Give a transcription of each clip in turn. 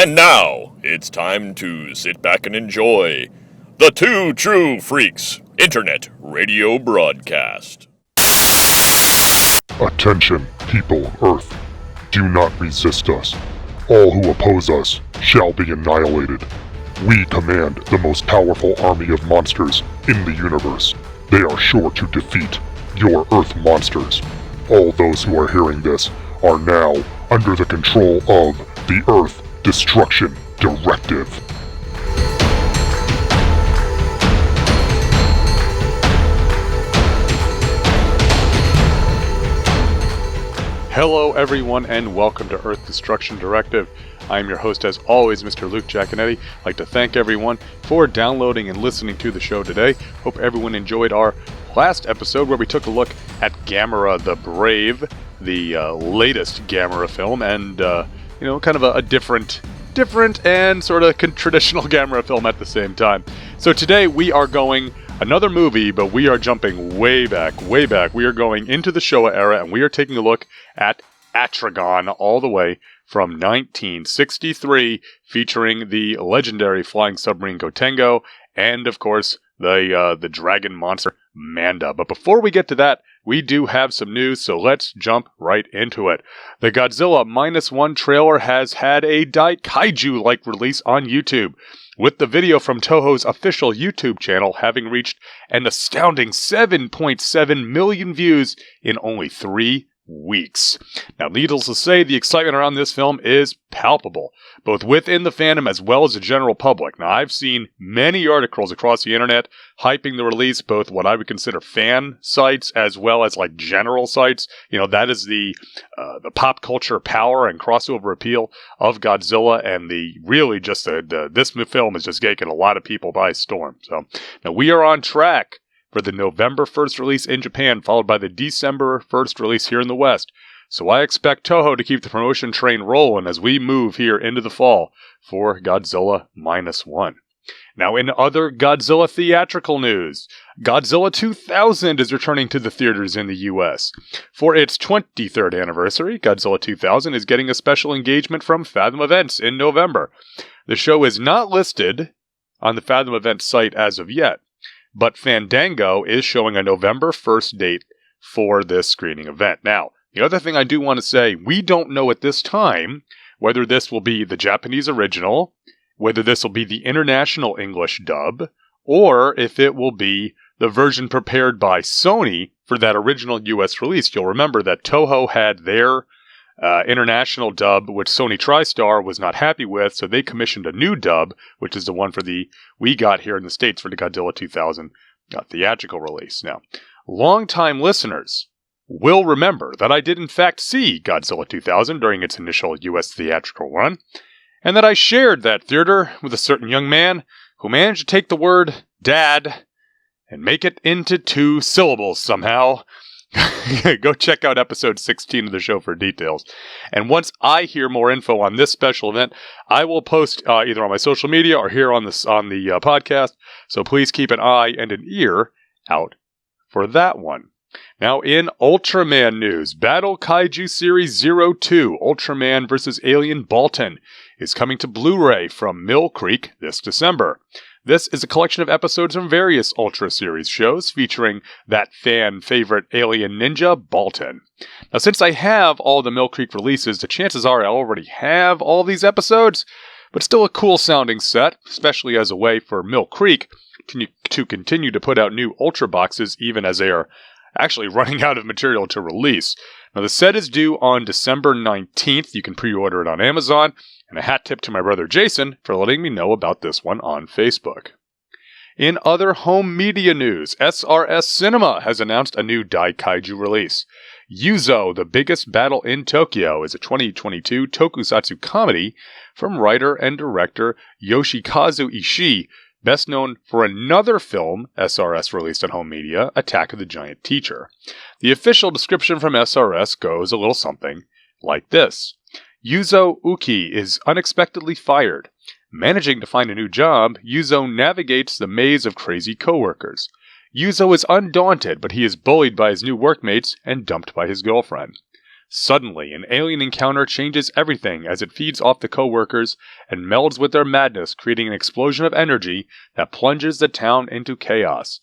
And now, it's time to sit back and enjoy the Two True Freaks Internet Radio Broadcast. Attention, people of Earth. Do not resist us. All who oppose us shall be annihilated. We command the most powerful army of monsters in the universe. They are sure to defeat your Earth monsters. All those who are hearing this are now under the control of the Earth Destruction Directive. Hello everyone and welcome to Earth Destruction Directive. I am your host as always, Mr. Luke Giaconetti. I'd like to thank everyone for downloading and listening to the show today. Hope everyone enjoyed our last episode where we took a look at Gamera the Brave, the latest Gamera film, and kind of a different and sort of traditional Gamera film at the same time. So today we are going another movie, but we are jumping way back. We are going into the Showa era, and we are taking a look at Atragon all the way from 1963, featuring the legendary flying submarine Gotengo, and of course, the dragon monster Manda. But before we get to that, we do have some news, so let's jump right into it. The Godzilla -1 trailer has had a Daikaiju-like release on YouTube, with the video from Toho's official YouTube channel having reached an astounding 7.7 million views in only 3 weeks. Now, needless to say, the excitement around this film is palpable, both within the fandom as well as the general public. Now, I've seen many articles across the internet hyping the release, both what I would consider fan sites as well as like general sites. That is the pop culture power and crossover appeal of Godzilla, and this film is just taking a lot of people by storm. So now we are on track for the November 1st release in Japan, followed by the December 1st release here in the West. So I expect Toho to keep the promotion train rolling as we move here into the fall for Godzilla -1. Now, in other Godzilla theatrical news, Godzilla 2000 is returning to the theaters in the US. For its 23rd anniversary, Godzilla 2000 is getting a special engagement from Fathom Events in November. The show is not listed on the Fathom Events site as of yet, but Fandango is showing a November 1st date for this screening event. Now, the other thing I do want to say, we don't know at this time whether this will be the Japanese original, whether this will be the international English dub, or if it will be the version prepared by Sony for that original US release. You'll remember that Toho had their international dub, which Sony TriStar was not happy with, so they commissioned a new dub, which is the one we got here in the States for the Godzilla 2000 theatrical release. Now, longtime listeners will remember that I did in fact see Godzilla 2000 during its initial US theatrical run, and that I shared that theater with a certain young man who managed to take the word dad and make it into 2 syllables somehow. Go check out episode 16 of the show for details. And once I hear more info on this special event, I will post either on my social media or here on the podcast. So please keep an eye and an ear out for that one. Now, in Ultraman news, Battle Kaiju Series 02, Ultraman vs. Alien Baltan, is coming to Blu-ray from Mill Creek this December. This is a collection of episodes from various Ultra Series shows featuring that fan favorite alien ninja, Baltan. Now, since I have all the Mill Creek releases, the chances are I already have all these episodes, but still a cool sounding set, especially as a way for Mill Creek to continue to put out new Ultra boxes even as they are actually running out of material to release. Now, the set is due on December 19th. You can pre-order it on Amazon. And a hat tip to my brother Jason for letting me know about this one on Facebook. In other home media news, SRS Cinema has announced a new Daikaiju release. Yuzo, the Biggest Battle in Tokyo, is a 2022 tokusatsu comedy from writer and director Yoshikazu Ishii, best known for another film SRS released on home media, Attack of the Giant Teacher. The official description from SRS goes a little something like this. Yuzo Uki is unexpectedly fired. Managing to find a new job, Yuzo navigates the maze of crazy coworkers. Yuzo is undaunted, but he is bullied by his new workmates and dumped by his girlfriend. Suddenly, an alien encounter changes everything as it feeds off the co-workers and melds with their madness, creating an explosion of energy that plunges the town into chaos.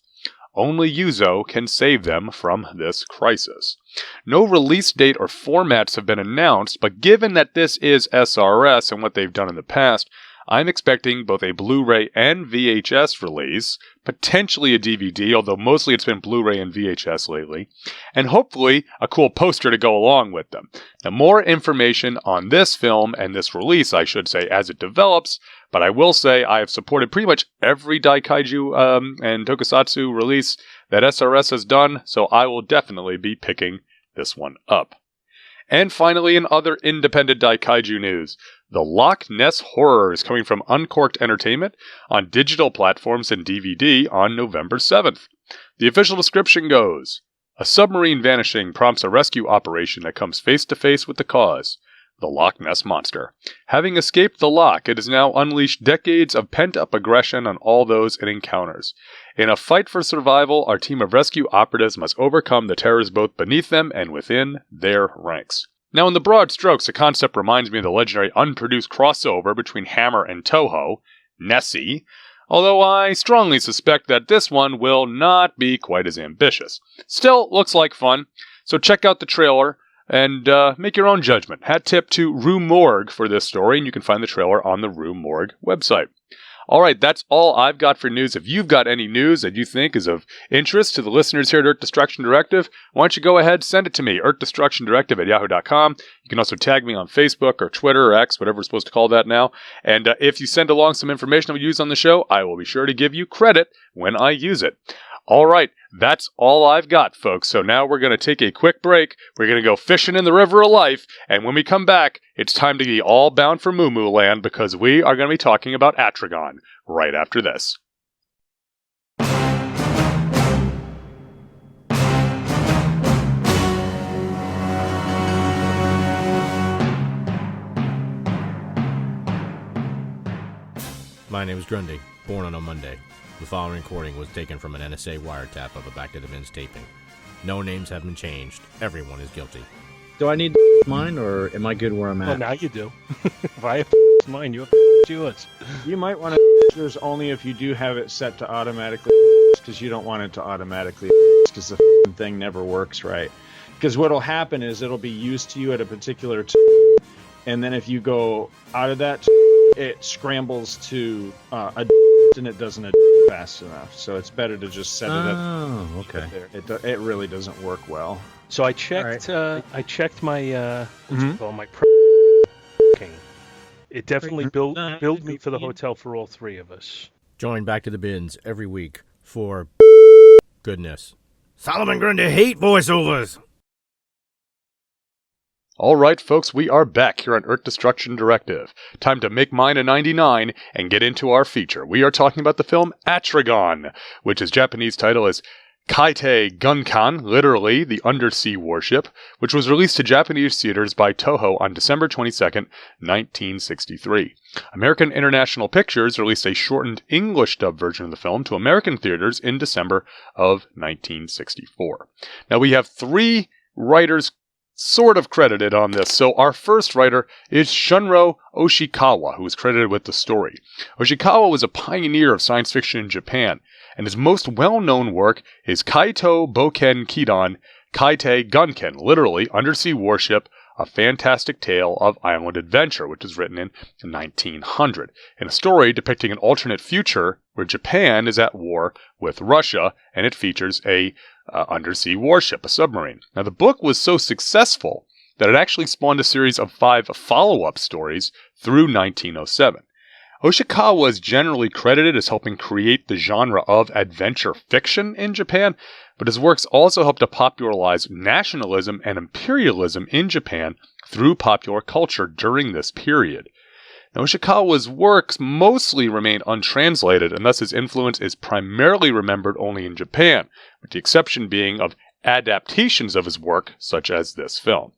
Only Yuzo can save them from this crisis. No release date or formats have been announced, but given that this is SRS and what they've done in the past, I'm expecting both a Blu-ray and VHS release, potentially a DVD, although mostly it's been Blu-ray and VHS lately, and hopefully a cool poster to go along with them. Now, more information on this film and this release, I should say, as it develops, but I will say I have supported pretty much every Daikaiju and Tokusatsu release that SRS has done, so I will definitely be picking this one up. And finally, in other independent Daikaiju news, The Loch Ness Horror is coming from Uncorked Entertainment on digital platforms and DVD on November 7th. The official description goes, a submarine vanishing prompts a rescue operation that comes face to face with the cause, the Loch Ness Monster. Having escaped the loch, it has now unleashed decades of pent-up aggression on all those it encounters. In a fight for survival, our team of rescue operatives must overcome the terrors both beneath them and within their ranks. Now, in the broad strokes, the concept reminds me of the legendary unproduced crossover between Hammer and Toho, Nessie, although I strongly suspect that this one will not be quite as ambitious. Still, looks like fun, so check out the trailer and make your own judgment. Hat tip to Rue Morgue for this story, and you can find the trailer on the Rue Morgue website. Alright, that's all I've got for news. If you've got any news that you think is of interest to the listeners here at Earth Destruction Directive, why don't you go ahead, send it to me, earthdestructiondirective@yahoo.com. You can also tag me on Facebook or Twitter or X, whatever we're supposed to call that now. And if you send along some information that we use on the show, I will be sure to give you credit when I use it. Alright, that's all I've got, folks. So now we're going to take a quick break. We're going to go fishing in the river of life. And when we come back, it's time to be all bound for Moo Moo Land because we are going to be talking about Atragon right after this. My name is Grundy, born on a Monday. The following recording was taken from an NSA wiretap of a Back to the Bins taping. No names have been changed. Everyone is guilty. Do I need mine, or am I good where I'm at? Well, now you do. If I have mine, you have yours. You might want to yours only if you do have it set to automatically, because you don't want it to automatically, because the thing never works right. Because what'll happen is it'll be used to you at a particular and then if you go out of that, it scrambles to a and it doesn't fast enough. So it's better to just set it up. Oh, okay. It really doesn't work well. So I checked. Right. I checked my my king. It definitely billed me for the hotel for all three of us. Join Back to the Bins every week for goodness. Solomon Grundy hate voiceovers. Alright, folks, we are back here on Earth Destruction Directive. Time to make mine a 99 and get into our feature. We are talking about the film Atragon, which its Japanese title is Kaitei Gunkan, literally the undersea warship, which was released to Japanese theaters by Toho on December 22nd, 1963. American International Pictures released a shortened English dub version of the film to American theaters in December of 1964. Now we have three writers sort of credited on this. So our first writer is Shunro Oshikawa, who is credited with the story. Oshikawa was a pioneer of science fiction in Japan, and his most well-known work is Kaito Boken Kidan Kaitei Gunkan, literally Undersea Warship, A Fantastic Tale of Island Adventure, which was written in 1900, in a story depicting an alternate future where Japan is at war with Russia, and it features a undersea warship, a submarine. Now, the book was so successful that it actually spawned a series of 5 follow-up stories through 1907. Oshikawa is generally credited as helping create the genre of adventure fiction in Japan, but his works also helped to popularize nationalism and imperialism in Japan through popular culture during this period. Now, Oshikawa's works mostly remain untranslated, and thus his influence is primarily remembered only in Japan, with the exception being of adaptations of his work, such as this film.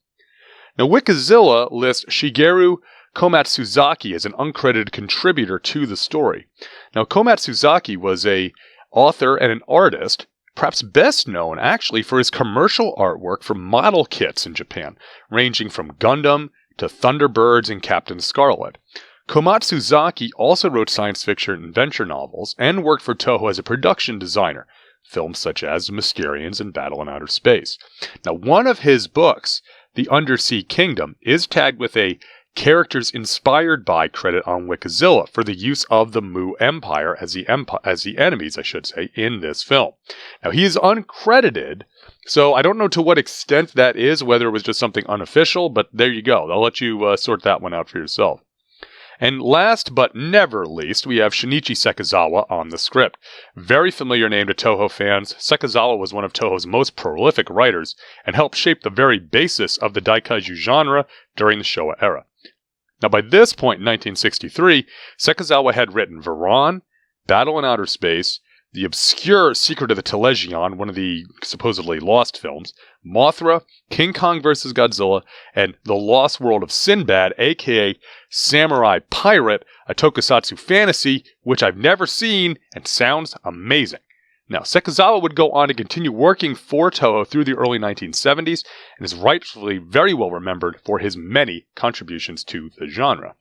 Now, Wikizilla lists Shigeru Komatsuzaki as an uncredited contributor to the story. Now, Komatsuzaki was an author and an artist, perhaps best known actually for his commercial artwork for model kits in Japan, ranging from Gundam to Thunderbirds and Captain Scarlet. Komatsuzaki also wrote science fiction and adventure novels and worked for Toho as a production designer, films such as The Mysterians and Battle in Outer Space. Now, one of his books, The Undersea Kingdom, is tagged with a characters inspired by credit on Wikizilla for the use of the Mu Empire as the enemies, I should say, in this film. Now, he is uncredited, so I don't know to what extent that is, whether it was just something unofficial, but there you go. I'll let you sort that one out for yourself. And last but never least, we have Shinichi Sekizawa on the script. Very familiar name to Toho fans, Sekizawa was one of Toho's most prolific writers and helped shape the very basis of the Daikaiju genre during the Showa era. Now, by this point in 1963, Sekizawa had written Varan, Battle in Outer Space, the obscure Secret of the Telegion, one of the supposedly lost films, Mothra, King Kong vs. Godzilla, and The Lost World of Sinbad, aka Samurai Pirate, a tokusatsu fantasy, which I've never seen and sounds amazing. Now, Sekizawa would go on to continue working for Toho through the early 1970s and is rightfully very well remembered for his many contributions to the genre.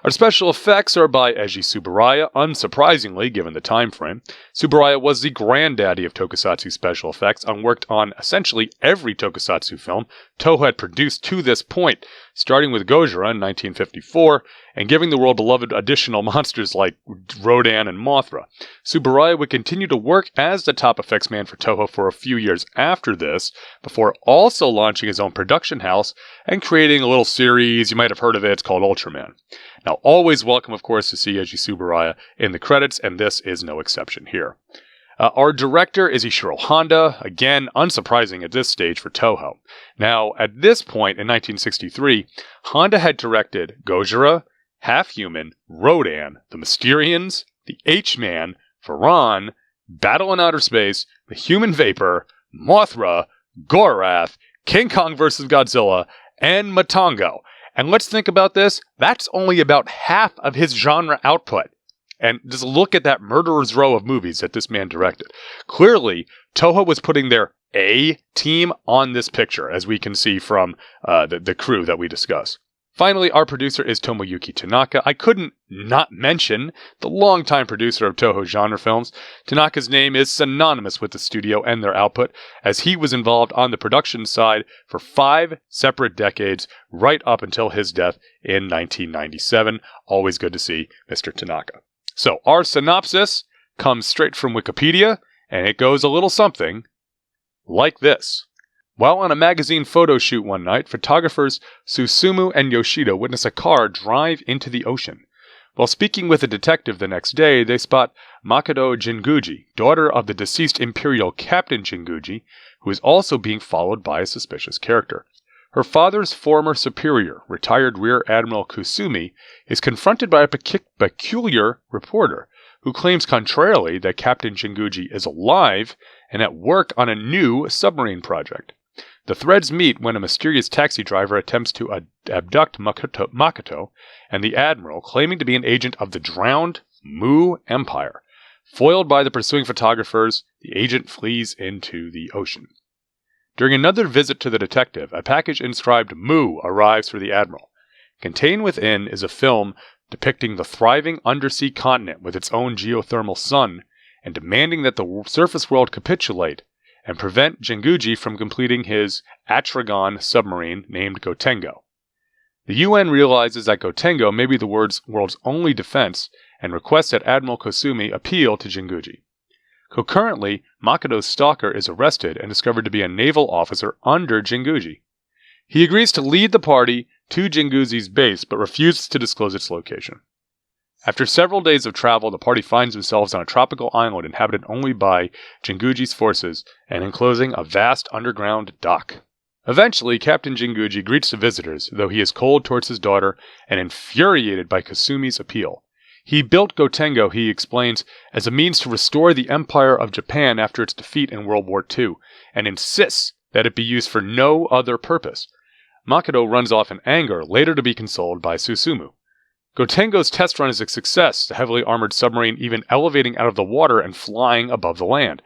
Our special effects are by Eiji Tsuburaya, unsurprisingly given the time frame. Tsuburaya was the granddaddy of tokusatsu special effects and worked on essentially every tokusatsu film Toho had produced to this point, starting with Gojira in 1954 and giving the world beloved additional monsters like Rodan and Mothra. Tsuburaya would continue to work as the top effects man for Toho for a few years after this, before also launching his own production house and creating a little series, you might have heard of it, it's called Ultraman. Now, always welcome, of course, to see Eiji Tsuburaya in the credits, and this is no exception here. Our director is Ishiro Honda, again, unsurprising at this stage for Toho. Now, at this point in 1963, Honda had directed Gojira, Half Human, Rodan, The Mysterians, The H-Man, Varan, Battle in Outer Space, The Human Vapor, Mothra, Gorath, King Kong vs. Godzilla, and Matango. And let's think about this, that's only about half of his genre output. And just look at that murderer's row of movies that this man directed. Clearly, Toho was putting their A team on this picture, as we can see from the crew that we discuss. Finally, our producer is Tomoyuki Tanaka. I couldn't not mention the longtime producer of Toho genre films. Tanaka's name is synonymous with the studio and their output, as he was involved on the production side for 5 separate decades, right up until his death in 1997. Always good to see Mr. Tanaka. So, our synopsis comes straight from Wikipedia, and it goes a little something like this. While on a magazine photo shoot one night, photographers Susumu and Yoshida witness a car drive into the ocean. While speaking with a detective the next day, they spot Makoto Jinguji, daughter of the deceased Imperial Captain Jinguji, who is also being followed by a suspicious character. Her father's former superior, retired Rear Admiral Kusumi, is confronted by a peculiar reporter, who claims contrarily that Captain Jinguji is alive and at work on a new submarine project. The threads meet when a mysterious taxi driver attempts to abduct Makoto and the Admiral, claiming to be an agent of the drowned Mu Empire. Foiled by the pursuing photographers, the agent flees into the ocean. During another visit to the detective, a package inscribed Mu arrives for the Admiral. Contained within is a film depicting the thriving undersea continent with its own geothermal sun, and demanding that the surface world capitulate and prevent Jinguji from completing his Atragon submarine named Gotengo. The UN realizes that Gotengo may be the world's only defense and requests that Admiral Kusumi appeal to Jinguji. Concurrently, Makoto's stalker is arrested and discovered to be a naval officer under Jinguji. He agrees to lead the party to Jinguji's base, but refuses to disclose its location. After several days of travel, the party finds themselves on a tropical island inhabited only by Jinguji's forces and enclosing a vast underground dock. Eventually, Captain Jinguji greets the visitors, though he is cold towards his daughter and infuriated by Kusumi's appeal. He built Gotengo, he explains, as a means to restore the Empire of Japan after its defeat in World War II, and insists that it be used for no other purpose. Makoto runs off in anger, later to be consoled by Susumu. Gotengo's test run is a success, the heavily armored submarine even elevating out of the water and flying above the land.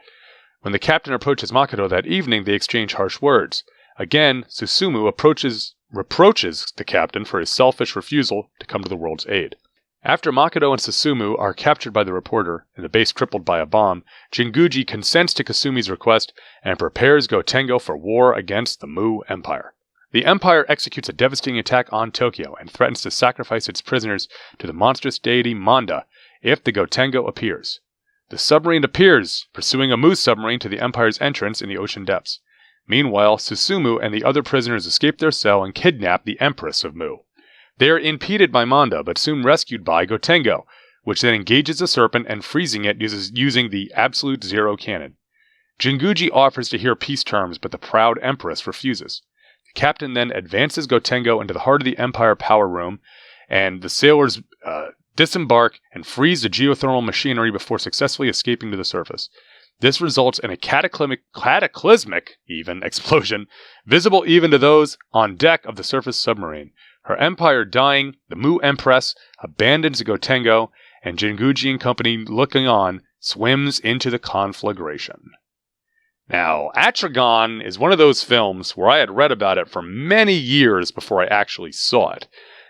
When the captain approaches Makoto that evening, they exchange harsh words. Again, Susumu reproaches the captain for his selfish refusal to come to the world's aid. After Makoto and Susumu are captured by the reporter and the base crippled by a bomb, Jinguji consents to Kasumi's request and prepares Gotengo for war against the Mu Empire. The Empire executes a devastating attack on Tokyo and threatens to sacrifice its prisoners to the monstrous deity Manda if the Gotengo appears. The submarine appears, pursuing a Mu submarine to the Empire's entrance in the ocean depths. Meanwhile, Susumu and the other prisoners escape their cell and kidnap the Empress of Mu. They are impeded by Manda, but soon rescued by Gotengo, which then engages the serpent and freezing it using the Absolute Zero cannon. Jinguji offers to hear peace terms, but the proud Empress refuses. The captain then advances Gotengo into the heart of the Empire power room, and the sailors disembark and freeze the geothermal machinery before successfully escaping to the surface. This results in a cataclysmic explosion, visible even to those on deck of the surface submarine. Her empire dying, the Mu Empress abandons Gotengo, and Jinguji and company, looking on, swims into the conflagration. Now, Atragon is one of those films where I had read about it for many years before I actually saw it.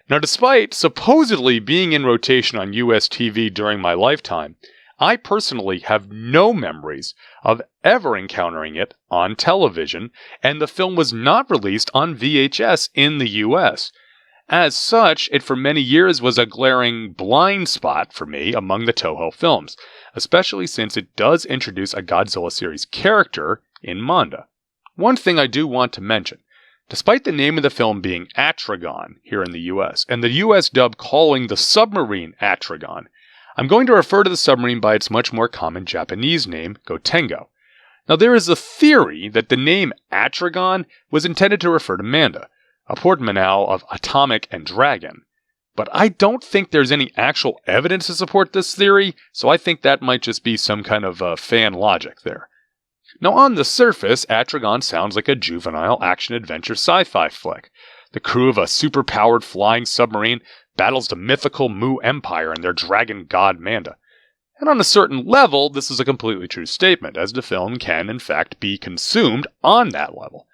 Now, despite supposedly being in rotation on US TV during my lifetime, I personally have no memories of ever encountering it on television, and the film was not released on VHS in the US. As such, it for many years was a glaring blind spot for me among the Toho films, especially since it does introduce a Godzilla series character in Manda. One thing I do want to mention, despite the name of the film being Atragon here in the US, and the US dub calling the submarine Atragon, I'm going to refer to the submarine by its much more common Japanese name, Gotengo. Now, there is a theory that the name Atragon was intended to refer to Manda, a portmanteau of atomic and dragon. But I don't think there's any actual evidence to support this theory, so I think that might just be some kind of fan logic there. Now, on the surface, Atragon sounds like a juvenile action-adventure sci-fi flick. The crew of a super-powered flying submarine battles the mythical Mu Empire and their dragon god Manda. And on a certain level, this is a completely true statement, as the film can, in fact, be consumed on that level.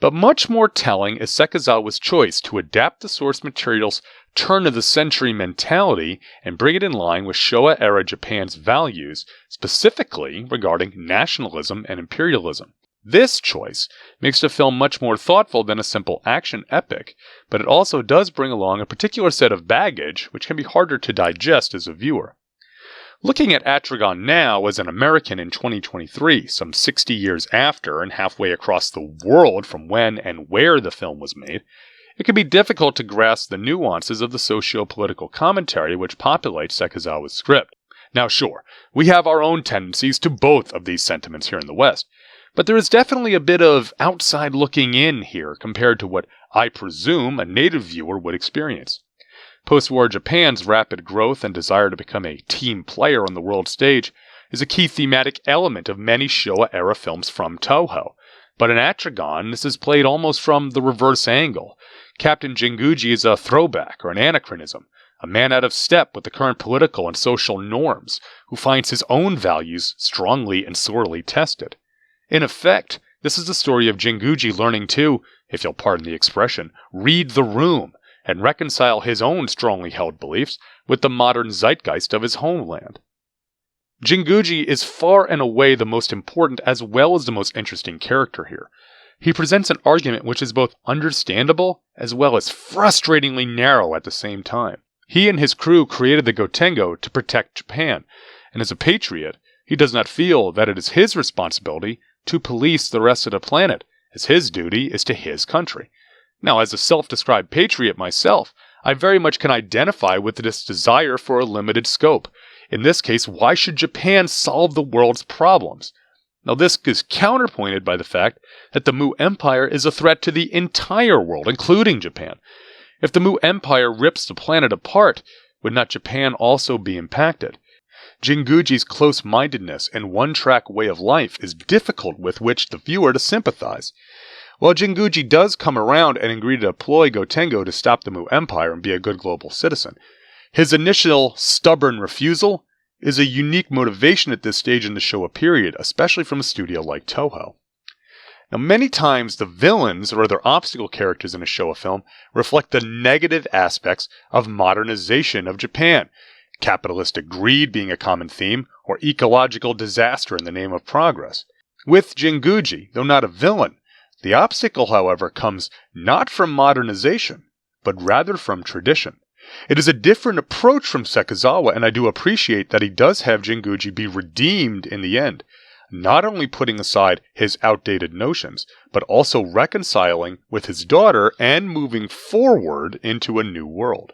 But much more telling is Sekizawa's choice to adapt the source material's turn-of-the-century mentality and bring it in line with Showa-era Japan's values, specifically regarding nationalism and imperialism. This choice makes the film much more thoughtful than a simple action epic, but it also does bring along a particular set of baggage which can be harder to digest as a viewer. Looking at Atragon now as an American in 2023, some 60 years after and halfway across the world from when and where the film was made, it can be difficult to grasp the nuances of the socio-political commentary which populates Sekizawa's script. Now sure, we have our own tendencies to both of these sentiments here in the West, but there is definitely a bit of outside looking in here compared to what I presume a native viewer would experience. Post-war Japan's rapid growth and desire to become a team player on the world stage is a key thematic element of many Showa-era films from Toho. But in Atragon, this is played almost from the reverse angle. Captain Jinguji is a throwback or an anachronism, a man out of step with the current political and social norms, who finds his own values strongly and sorely tested. In effect, this is the story of Jinguji learning to, if you'll pardon the expression, read the room, and reconcile his own strongly held beliefs with the modern zeitgeist of his homeland. Jinguji is far and away the most important as well as the most interesting character here. He presents an argument which is both understandable as well as frustratingly narrow at the same time. He and his crew created the Gotengo to protect Japan, and as a patriot, he does not feel that it is his responsibility to police the rest of the planet, as his duty is to his country. Now, as a self-described patriot myself, I very much can identify with this desire for a limited scope. In this case, why should Japan solve the world's problems? Now, this is counterpointed by the fact that the Mu Empire is a threat to the entire world, including Japan. If the Mu Empire rips the planet apart, would not Japan also be impacted? Jinguji's close-mindedness and one-track way of life is difficult with which the viewer to sympathize. While Jinguji does come around and agree to deploy Gotengo to stop the Mu Empire and be a good global citizen, his initial stubborn refusal is a unique motivation at this stage in the Showa period, especially from a studio like Toho. Now, many times the villains or other obstacle characters in a Showa film reflect the negative aspects of modernization of Japan, capitalistic greed being a common theme, or ecological disaster in the name of progress. With Jinguji, though not a villain, the obstacle, however, comes not from modernization, but rather from tradition. It is a different approach from Sekizawa, and I do appreciate that he does have Jinguji be redeemed in the end, not only putting aside his outdated notions, but also reconciling with his daughter and moving forward into a new world.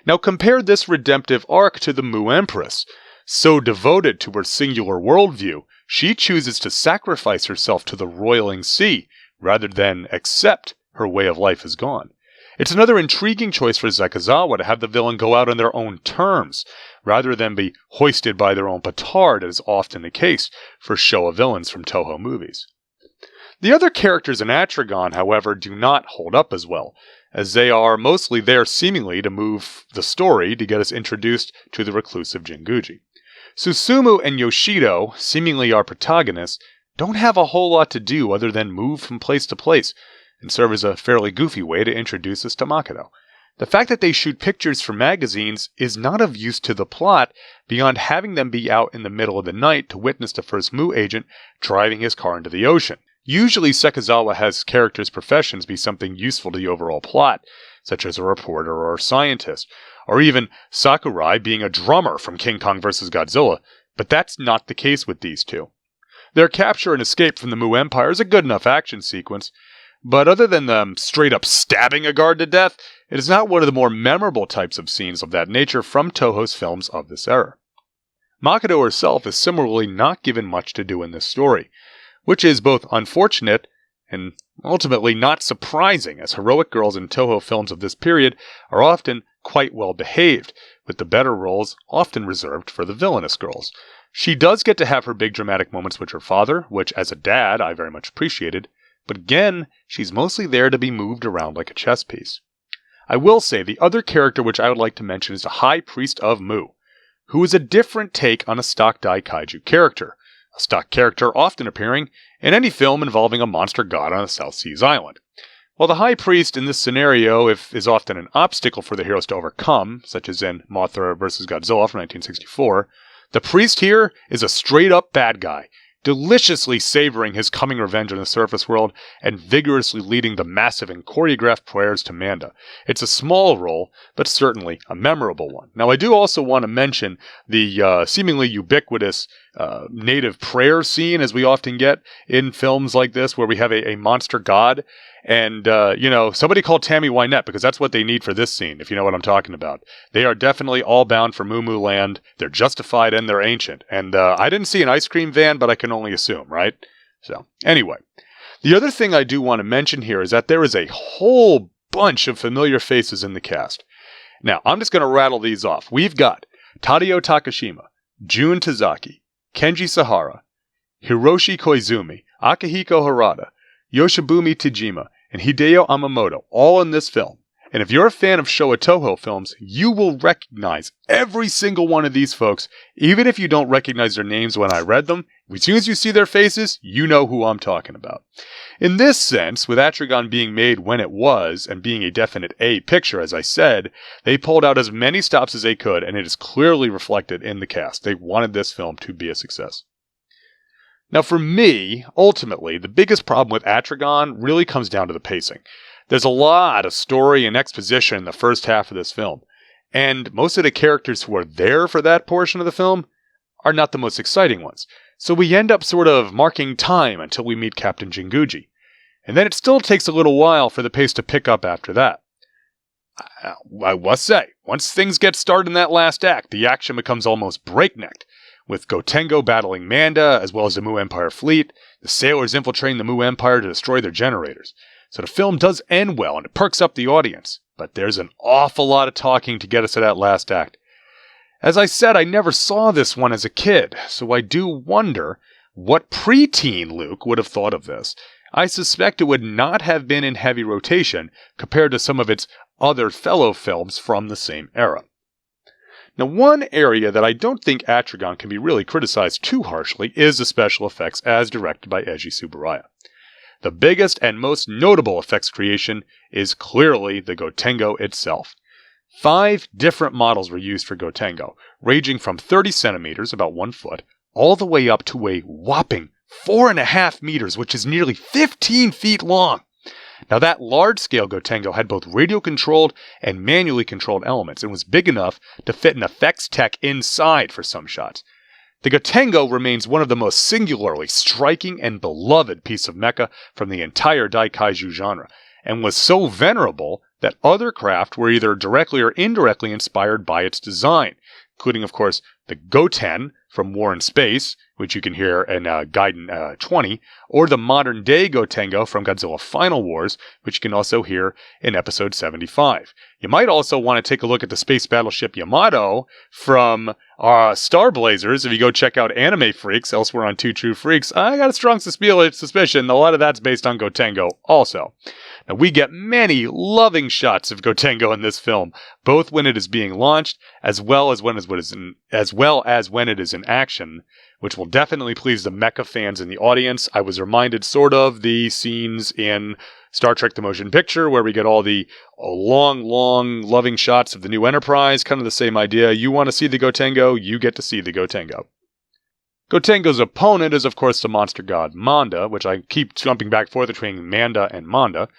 Now compare this redemptive arc to the Mu Empress. So devoted to her singular worldview, she chooses to sacrifice herself to the roiling sea, rather than accept her way of life is gone. It's another intriguing choice for Sekizawa to have the villain go out on their own terms, rather than be hoisted by their own petard, as is often the case for Showa villains from Toho movies. The other characters in Atragon, however, do not hold up as well, as they are mostly there seemingly to move the story to get us introduced to the reclusive Jinguji. Susumu and Yoshido, seemingly our protagonists, don't have a whole lot to do other than move from place to place, and serve as a fairly goofy way to introduce us to Makoto. The fact that they shoot pictures for magazines is not of use to the plot beyond having them be out in the middle of the night to witness the first Mu agent driving his car into the ocean. Usually Sekizawa has characters' professions be something useful to the overall plot, such as a reporter or a scientist, or even Sakurai being a drummer from King Kong vs. Godzilla, but that's not the case with these two. Their capture and escape from the Mu Empire is a good enough action sequence, but other than them straight up stabbing a guard to death, it is not one of the more memorable types of scenes of that nature from Toho's films of this era. Makoto herself is similarly not given much to do in this story, which is both unfortunate and ultimately not surprising, as heroic girls in Toho films of this period are often quite well behaved, with the better roles often reserved for the villainous girls. She does get to have her big dramatic moments with her father, which as a dad I very much appreciated, but again, she's mostly there to be moved around like a chess piece. I will say the other character which I would like to mention is the High Priest of Mu, who is a different take on a stock Daikaiju character, a stock character often appearing in any film involving a monster god on a South Seas island. While the High Priest in this scenario is often an obstacle for the heroes to overcome, such as in Mothra vs. Godzilla from 1964, the priest here is a straight-up bad guy, deliciously savoring his coming revenge on the surface world and vigorously leading the massive and choreographed prayers to Manda. It's a small role, but certainly a memorable one. Now, I do also want to mention the seemingly ubiquitous native prayer scene, as we often get in films like this, where we have a monster god. And, somebody call Tammy Wynette, because that's what they need for this scene, if you know what I'm talking about. They are definitely all bound for Moo Moo Land. They're justified and they're ancient. And I didn't see an ice cream van, but I can only assume, right? So, anyway. The other thing I do want to mention here is that there is a whole bunch of familiar faces in the cast. Now, I'm just going to rattle these off. We've got Tadao Takashima, Jun Tazaki, Kenji Sahara, Hiroshi Koizumi, Akihiko Harada, Yoshibumi Tajima, and Hideo Amamoto, all in this film. And if you're a fan of Showa Toho films, you will recognize every single one of these folks, even if you don't recognize their names when I read them. As soon as you see their faces, you know who I'm talking about. In this sense, with Atragon being made when it was, and being a definite A picture, as I said, they pulled out as many stops as they could, and it is clearly reflected in the cast. They wanted this film to be a success. Now for me, ultimately, the biggest problem with Atragon really comes down to the pacing. There's a lot of story and exposition in the first half of this film, and most of the characters who are there for that portion of the film are not the most exciting ones. So we end up sort of marking time until we meet Captain Jinguji, and then it still takes a little while for the pace to pick up after that. I must say, once things get started in that last act, the action becomes almost breakneck, with Gotengo battling Manda, as well as the Mu Empire fleet, the sailors infiltrating the Mu Empire to destroy their generators. So the film does end well, and it perks up the audience, but there's an awful lot of talking to get us to that last act. As I said, I never saw this one as a kid, so I do wonder what preteen Luke would have thought of this. I suspect it would not have been in heavy rotation compared to some of its other fellow films from the same era. Now, one area that I don't think Atragon can be really criticized too harshly is the special effects as directed by Eiji Tsuburaya. The biggest and most notable effects creation is clearly the Gotengo itself. 5 different models were used for Gotengo, ranging from 30 centimeters, about 1 foot, all the way up to a whopping 4.5 meters, which is nearly 15 feet long. Now, that large-scale Gotengo had both radio-controlled and manually controlled elements and was big enough to fit an effects tech inside for some shots. The Gotengo remains one of the most singularly striking and beloved piece of mecha from the entire Daikaiju genre, and was so venerable that other craft were either directly or indirectly inspired by its design, including, of course, the Goten from War in Space, which you can hear in Gaiden 20, or the modern-day Gotengo from Godzilla Final Wars, which you can also hear in Episode 75. You might also want to take a look at the space battleship Yamato from Star Blazers. If you go check out Anime Freaks, elsewhere on Two True Freaks, I got a strong suspicion a lot of that's based on Gotengo also. Now, we get many loving shots of Gotengo in this film, both when it is being launched, as well as when it is in action, which will definitely please the mecha fans in the audience. I was reminded sort of the scenes in Star Trek The Motion Picture, where we get all the long, loving shots of the new Enterprise, kind of the same idea. You want to see the Gotengo, you get to see the Gotengo. Gotengo's opponent is, of course, the monster god Manda, which I keep jumping back and forth between Manda and Manda.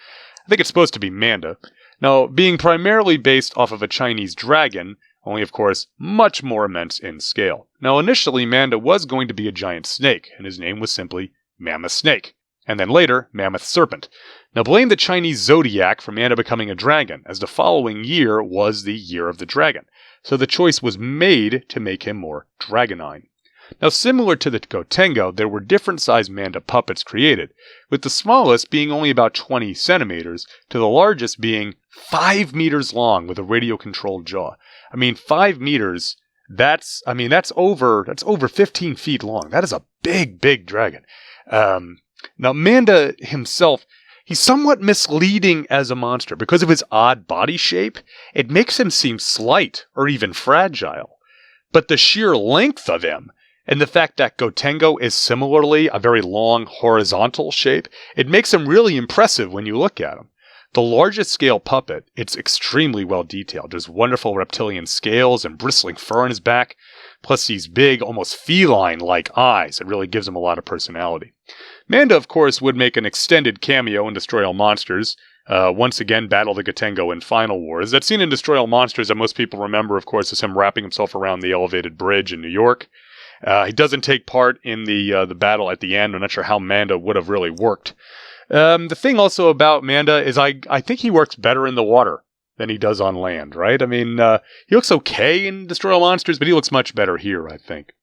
I think it's supposed to be Manda. Now, being primarily based off of a Chinese dragon, only, of course, much more immense in scale. Now, initially, Manda was going to be a giant snake, and his name was simply Mammoth Snake, and then later, Mammoth Serpent. Now, blame the Chinese zodiac for Manda becoming a dragon, as the following year was the Year of the Dragon, so the choice was made to make him more dragonine. Now, similar to the Gotengo, there were different sized Manda puppets created, with the smallest being only about 20 centimeters, to the largest being 5 meters long with a radio-controlled jaw. I mean, 5 meters, that's over 15 feet long. That is a big dragon. Now, Manda himself, he's somewhat misleading as a monster. Because of his odd body shape, it makes him seem slight or even fragile. But the sheer length of him, and the fact that Gotengo is similarly a very long horizontal shape, it makes him really impressive when you look at him. The largest scale puppet, it's extremely well detailed. There's wonderful reptilian scales and bristling fur on his back, plus these big, almost feline-like eyes. It really gives him a lot of personality. Manda, of course, would make an extended cameo in Destroy All Monsters, once again battle the Gotengo in Final Wars. That scene in Destroy All Monsters that most people remember, of course, is him wrapping himself around the elevated bridge in New York. He doesn't take part in the battle at the end. I'm not sure how Manda would have really worked. The thing also about Manda is I think he works better in the water than he does on land, right? I mean, he looks okay in Destroy All Monsters, but he looks much better here, I think.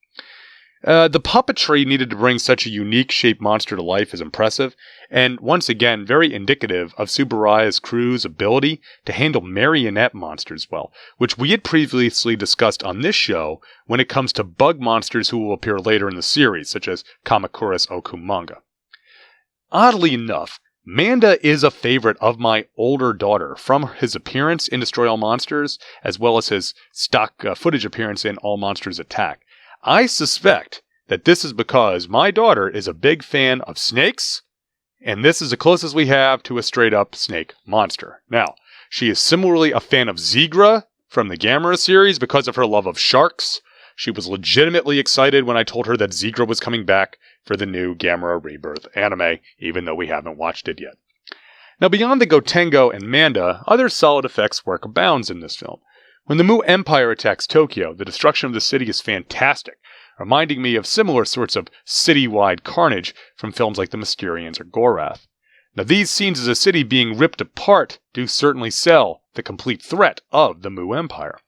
The puppetry needed to bring such a unique shaped monster to life is impressive, and once again, very indicative of Tsuburaya's crew's ability to handle marionette monsters well, which we had previously discussed on this show when it comes to bug monsters who will appear later in the series, such as Kamakura's Okumanga. Oddly enough, Manda is a favorite of my older daughter from his appearance in Destroy All Monsters, as well as his stock footage appearance in All Monsters Attack. I suspect that this is because my daughter is a big fan of snakes, and this is the closest we have to a straight-up snake monster. Now, she is similarly a fan of Zigra from the Gamera series because of her love of sharks. She was legitimately excited when I told her that Zigra was coming back for the new Gamera Rebirth anime, even though we haven't watched it yet. Now, beyond the Gotengo and Manda, other solid effects work abounds in this film. When the Mu Empire attacks Tokyo, the destruction of the city is fantastic, reminding me of similar sorts of city-wide carnage from films like The Mysterians or Gorath. Now, these scenes of the city being ripped apart do certainly sell the complete threat of the Mu Empire.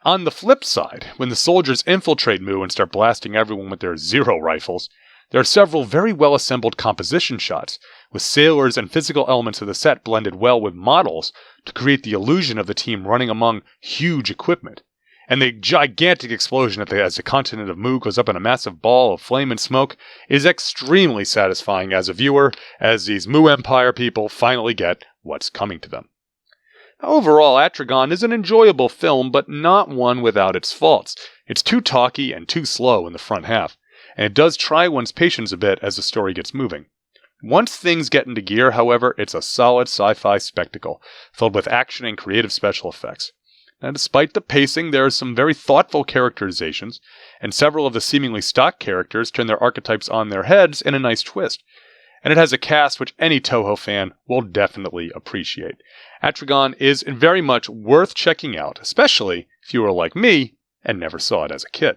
On the flip side, when the soldiers infiltrate Mu and start blasting everyone with their Zero rifles, there are several very well-assembled composition shots, with sailors and physical elements of the set blended well with models to create the illusion of the team running among huge equipment. And the gigantic explosion as the continent of Mu goes up in a massive ball of flame and smoke is extremely satisfying as a viewer, as these Mu Empire people finally get what's coming to them. Overall, Atragon is an enjoyable film, but not one without its faults. It's too talky and too slow in the front half, and it does try one's patience a bit as the story gets moving. Once things get into gear, however, it's a solid sci-fi spectacle, filled with action and creative special effects. Now, despite the pacing, there are some very thoughtful characterizations, and several of the seemingly stock characters turn their archetypes on their heads in a nice twist. And it has a cast which any Toho fan will definitely appreciate. Atragon is very much worth checking out, especially if you are like me and never saw it as a kid.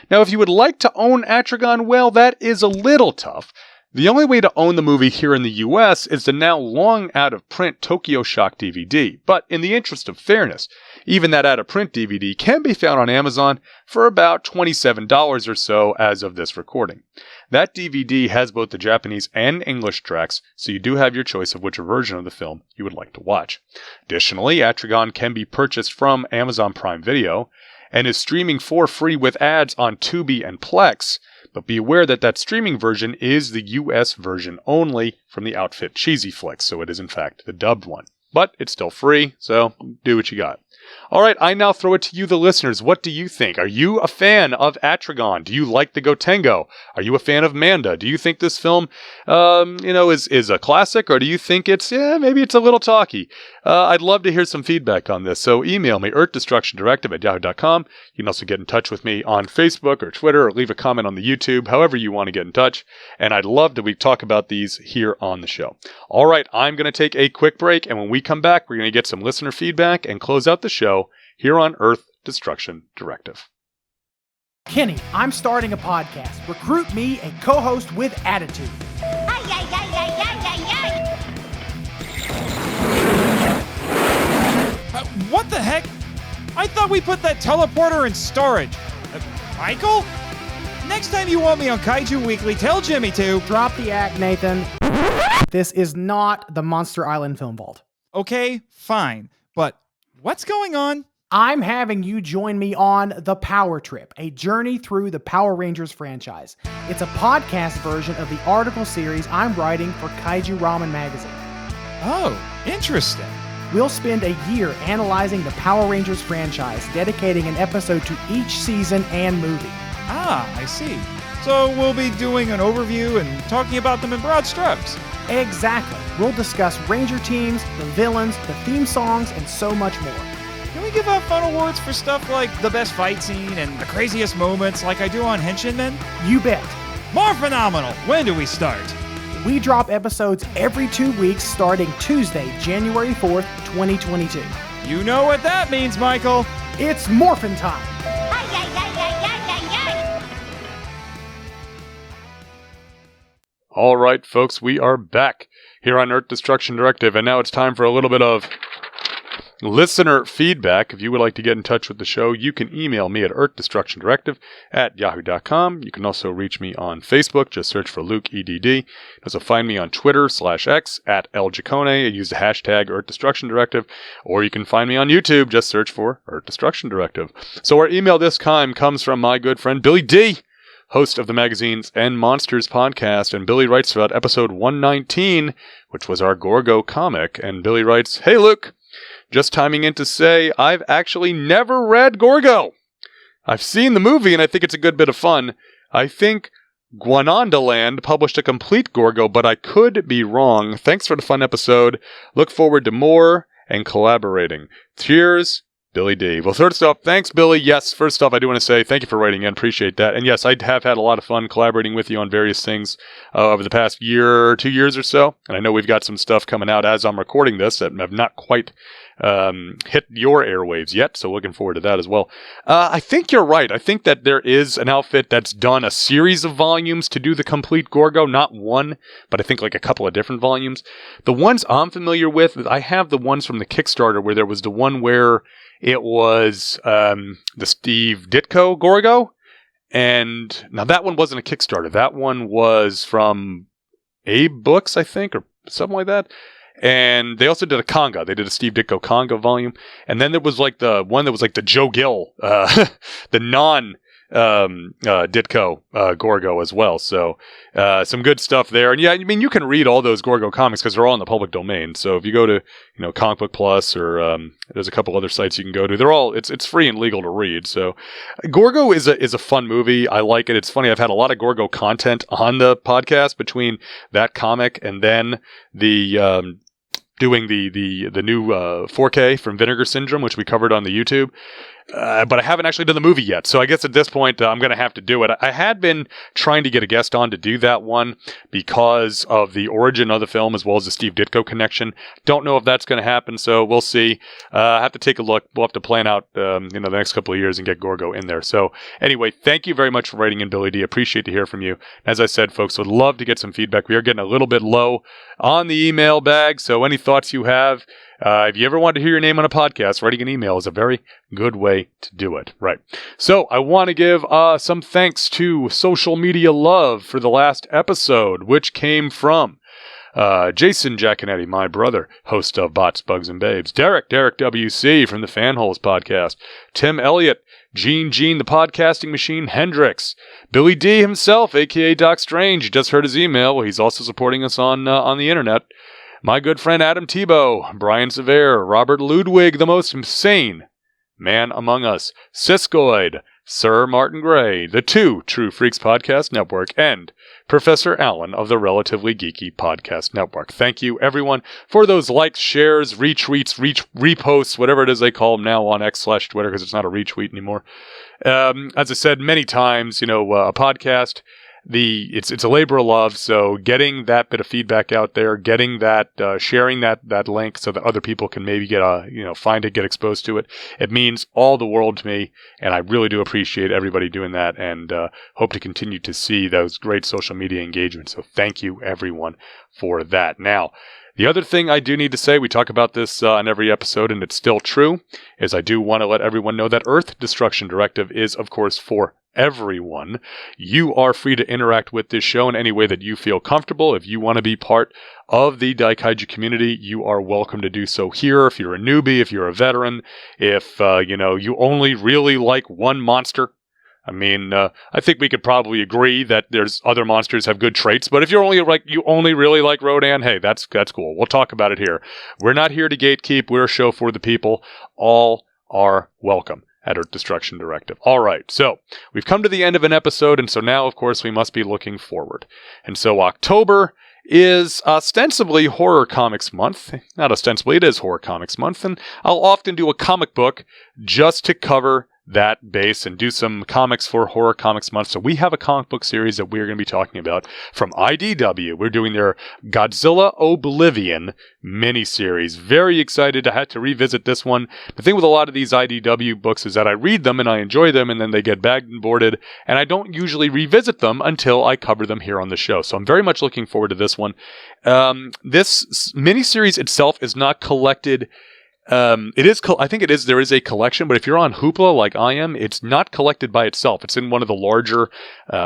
Now, if you would like to own Atragon, well, that is a little tough. The only way to own the movie here in the US is the now long out-of-print Tokyo Shock DVD, but in the interest of fairness, even that out-of-print DVD can be found on Amazon for about $27 or so as of this recording. That DVD has both the Japanese and English tracks, so you do have your choice of which version of the film you would like to watch. Additionally, Atragon can be purchased from Amazon Prime Video, and is streaming for free with ads on Tubi and Plex, but be aware that that streaming version is the US version only from the outfit Cheesy Flicks, so it is in fact the dubbed one. But it's still free, so do what you got. Alright, I now throw it to you, the listeners. What do you think? Are you a fan of Atragon? Do you like the Gotengo? Are you a fan of Manda? Do you think this film, is a classic, or do you think maybe it's a little talky? I'd love to hear some feedback on this, so email me, earthdestructiondirective@yahoo.com. You can also get in touch with me on Facebook or Twitter, or leave a comment on the YouTube, however you want to get in touch, and I'd love to talk about these here on the show. Alright, I'm going to take a quick break, and when we come back, we're going to get some listener feedback and close out the show here on Earth Destruction Directive. Kenny, I'm starting a podcast. Recruit me a co-host with attitude. What the heck? I thought we put that teleporter in storage. Michael? Next time you want me on Kaiju Weekly, tell Jimmy to... Drop the act, Nathan. This is not the Monster Island Film Vault. Okay, fine. But what's going on? I'm having you join me on The Power Trip, a journey through the Power Rangers franchise. It's a podcast version of the article series I'm writing for Kaiju Ramen magazine. Oh, interesting. We'll spend a year analyzing the Power Rangers franchise, dedicating an episode to each season and movie. Ah, I see. So we'll be doing an overview and talking about them in broad strokes. Exactly. We'll discuss Ranger teams, the villains, the theme songs, and so much more. Can we give out fun awards for stuff like the best fight scene and the craziest moments like I do on Henshin Men? You bet. More phenomenal! When do we start? We drop episodes every 2 weeks starting Tuesday, January 4th, 2022. You know what that means, Michael. It's morphin' time. All right, folks, we are back here on Earth Destruction Directive, and now it's time for a little bit of listener feedback. If you would like to get in touch with the show, you can email me at earthdestructiondirective@yahoo.com. You can also reach me on Facebook. Just search for Luke EDD. You can also find me on Twitter /X @LJacone and use the hashtag Earth Destruction Directive. Or you can find me on YouTube. Just search for Earth Destruction Directive. So our email this time comes from my good friend Billy D., host of the Magazines and Monsters podcast, and Billy writes about episode 119, which was our Gorgo comic, and Billy writes, "Hey Luke, just timing in to say I've actually never read Gorgo. I've seen the movie and I think it's a good bit of fun. I think Guanondaland published a complete Gorgo, but I could be wrong. Thanks for the fun episode. Look forward to more and collaborating. Cheers, Billy D." Well, first off, thanks, Billy. Yes, first off, I do want to say thank you for writing in. Appreciate that. And yes, I have had a lot of fun collaborating with you on various things over the past year, 2 years or so. And I know we've got some stuff coming out as I'm recording this that have not quite hit your airwaves yet, so looking forward to that as well. I think you're right. I think that there is an outfit that's done a series of volumes to do the complete Gorgo, not one, but I think like a couple of different volumes. The ones I'm familiar with, I have the ones from the Kickstarter where there was the one where it was the Steve Ditko Gorgo, and now that one wasn't a Kickstarter. That one was from Abe Books, I think, or something like that. And they also did a Conga. They did a Steve Ditko Conga volume. And then there was like the one that was like the Joe Gill, the Ditko Gorgo as well. So some good stuff there. And yeah, I mean, you can read all those Gorgo comics because they're all in the public domain. So if you go to Comic Book Plus or there's a couple other sites you can go to, they're all it's free and legal to read. So Gorgo is a fun movie. I like it. It's funny. I've had a lot of Gorgo content on the podcast between that comic and then the doing the new 4K from Vinegar Syndrome, which we covered on the YouTube. But I haven't actually done the movie yet. So I guess at this point, I'm going to have to do it. I had been trying to get a guest on to do that one because of the origin of the film as well as the Steve Ditko connection. Don't know if that's going to happen, so we'll see. I have to take a look. We'll have to plan out the next couple of years and get Gorgo in there. So anyway, thank you very much for writing in, Billy D. Appreciate to hear from you. As I said, folks, would love to get some feedback. We are getting a little bit low on the email bag, so any thoughts you have, if you ever want to hear your name on a podcast, writing an email is a very good way to do it. Right. So I want to give some thanks to Social Media Love for the last episode, which came from Jason Giaconetti, my brother, host of Bots, Bugs, and Babes. Derek WC from the Fanholes podcast. Tim Elliott, Gene the Podcasting Machine Hendricks. Billy D himself, a.k.a. Doc Strange. Just heard his email. Well, he's also supporting us on the internet. My good friend Adam Tebow, Brian Severe, Robert Ludwig, the most insane man among us, Siskoid, Sir Martin Gray, the Two True Freaks Podcast Network, and Professor Allen of the Relatively Geeky Podcast Network. Thank you, everyone, for those likes, shares, retweets, reposts, whatever it is they call them now on X/Twitter, because it's not a retweet anymore. As I said many times, a podcast, it's a labor of love, so getting that bit of feedback out there, getting that, sharing that link so that other people can maybe get find it, get exposed to it, it means all the world to me, and I really do appreciate everybody doing that, and hope to continue to see those great social media engagements. So thank you, everyone, for that. Now, the other thing I do need to say, we talk about this on every episode, and it's still true, is I do want to let everyone know that Earth Destruction Directive is, of course, for everyone. You are free to interact with this show in any way that you feel comfortable. If you want to be part of the Daikaiju community, you are welcome to do so here. If you're a newbie, if you're a veteran, if you only really like one monster, I mean, I think we could probably agree that there's other monsters have good traits, but if you only really like Rodan, hey, that's cool. We'll talk about it here. We're not here to gatekeep. We're a show for the people. All are welcome at Earth Destruction Directive. All right, so we've come to the end of an episode, and so now, of course, we must be looking forward. And so October is ostensibly Horror Comics Month. Not ostensibly, it is Horror Comics Month, and I'll often do a comic book just to cover that base and do some comics for Horror Comics Month. So we have a comic book series that we're going to be talking about from IDW. We're doing their Godzilla Oblivion miniseries. Very excited to have to revisit this one. The thing with a lot of these IDW books is that I read them and I enjoy them, and then they get bagged and boarded, and I don't usually revisit them until I cover them here on the show. So I'm very much looking forward to this one. This miniseries itself is not collected. It is. I think it is. There is a collection, but if you're on Hoopla like I am, it's not collected by itself. It's in one of the larger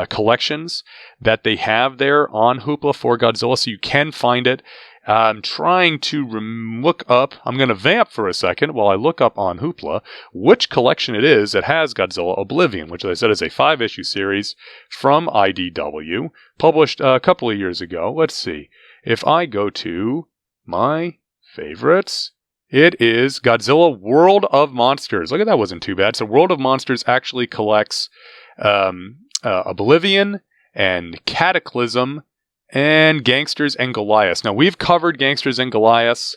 collections that they have there on Hoopla for Godzilla, so you can find it. I'm trying to look up. I'm going to vamp for a second while I look up on Hoopla which collection it is that has Godzilla Oblivion, which, as I said, is a 5-issue series from IDW, published a couple of years ago. Let's see. If I go to my favorites, it is Godzilla World of Monsters. Look at that, wasn't too bad. So World of Monsters actually collects Oblivion and Cataclysm and Gangsters and Goliath. Now, we've covered Gangsters and Goliath,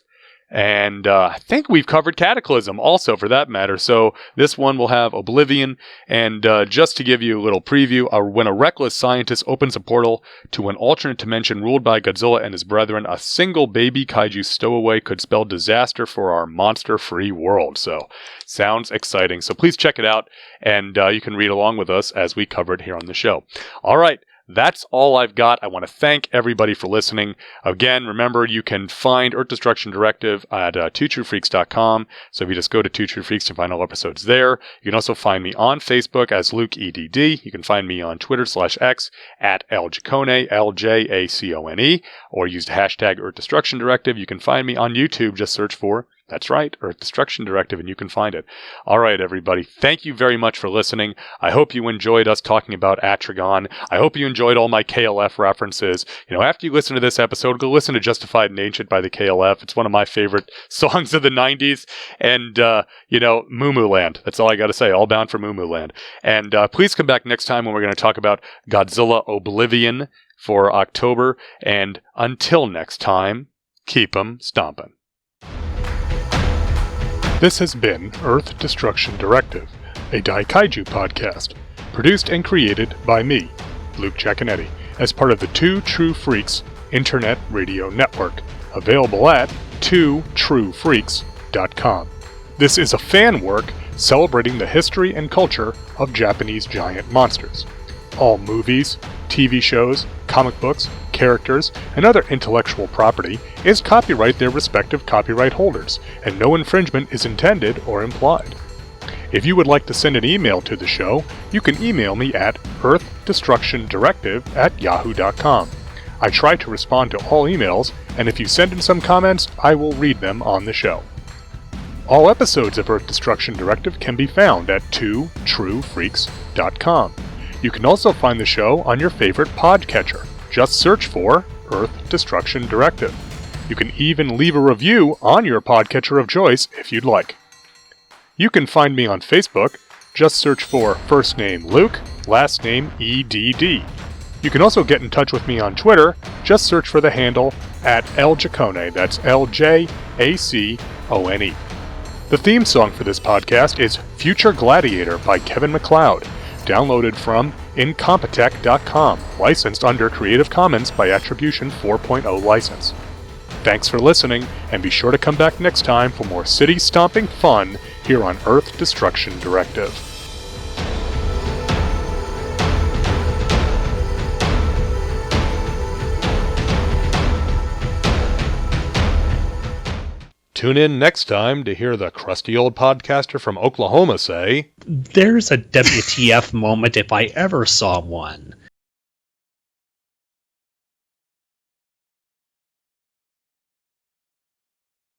and I think we've covered Cataclysm also, for that matter. So this one will have Oblivion, and just to give you a little preview, when a reckless scientist opens a portal to an alternate dimension ruled by Godzilla and his brethren, a single baby kaiju stowaway could spell disaster for our monster-free world. So, sounds exciting. So please check it out, and you can read along with us as we cover it here on the show. All right. That's all I've got. I want to thank everybody for listening. Again, remember, you can find Earth Destruction Directive at twotruefreaks.com. So if you just go to Two True Freaks to find all episodes there. You can also find me on Facebook as Luke EDD. You can find me on Twitter/X at LJacone, LJACONE, or use the hashtag Earth Destruction Directive. You can find me on YouTube. Just search for That's right, Earth Destruction Directive, and you can find it. All right, everybody, thank you very much for listening. I hope you enjoyed us talking about Atragon. I hope you enjoyed all my KLF references. After you listen to this episode, go listen to Justified and Ancient by the KLF. It's one of my favorite songs of the 90s. And, Moo Moo Land. That's all I got to say. All bound for Moo Moo Land. And please come back next time when we're going to talk about Godzilla Oblivion for October. And until next time, keep 'em stompin'. This has been Earth Destruction Directive, a Daikaiju podcast, produced and created by me, Luke Giaconetti, as part of the Two True Freaks Internet Radio Network, available at twotruefreaks.com. This is a fan work celebrating the history and culture of Japanese giant monsters. All movies, TV shows, comic books, characters, and other intellectual property is copyright their respective copyright holders, and no infringement is intended or implied. If you would like to send an email to the show, you can email me at earthdestructiondirective@yahoo.com. I try to respond to all emails, and if you send in some comments, I will read them on the show. All episodes of Earth Destruction Directive can be found at twotruefreaks.com. You can also find the show on your favorite podcatcher. Just search for Earth Destruction Directive. You can even leave a review on your podcatcher of choice if you'd like. You can find me on Facebook. Just search for first name Luke, last name EDD. You can also get in touch with me on Twitter. Just search for the handle @LJacone. That's LJACONE. The theme song for this podcast is Future Gladiator by Kevin MacLeod, downloaded from Incompetech.com, licensed under Creative Commons by Attribution 4.0 license. Thanks for listening, and be sure to come back next time for more city-stomping fun here on Earth Destruction Directive. Tune in next time to hear the crusty old podcaster from Oklahoma say, "There's a WTF moment if I ever saw one."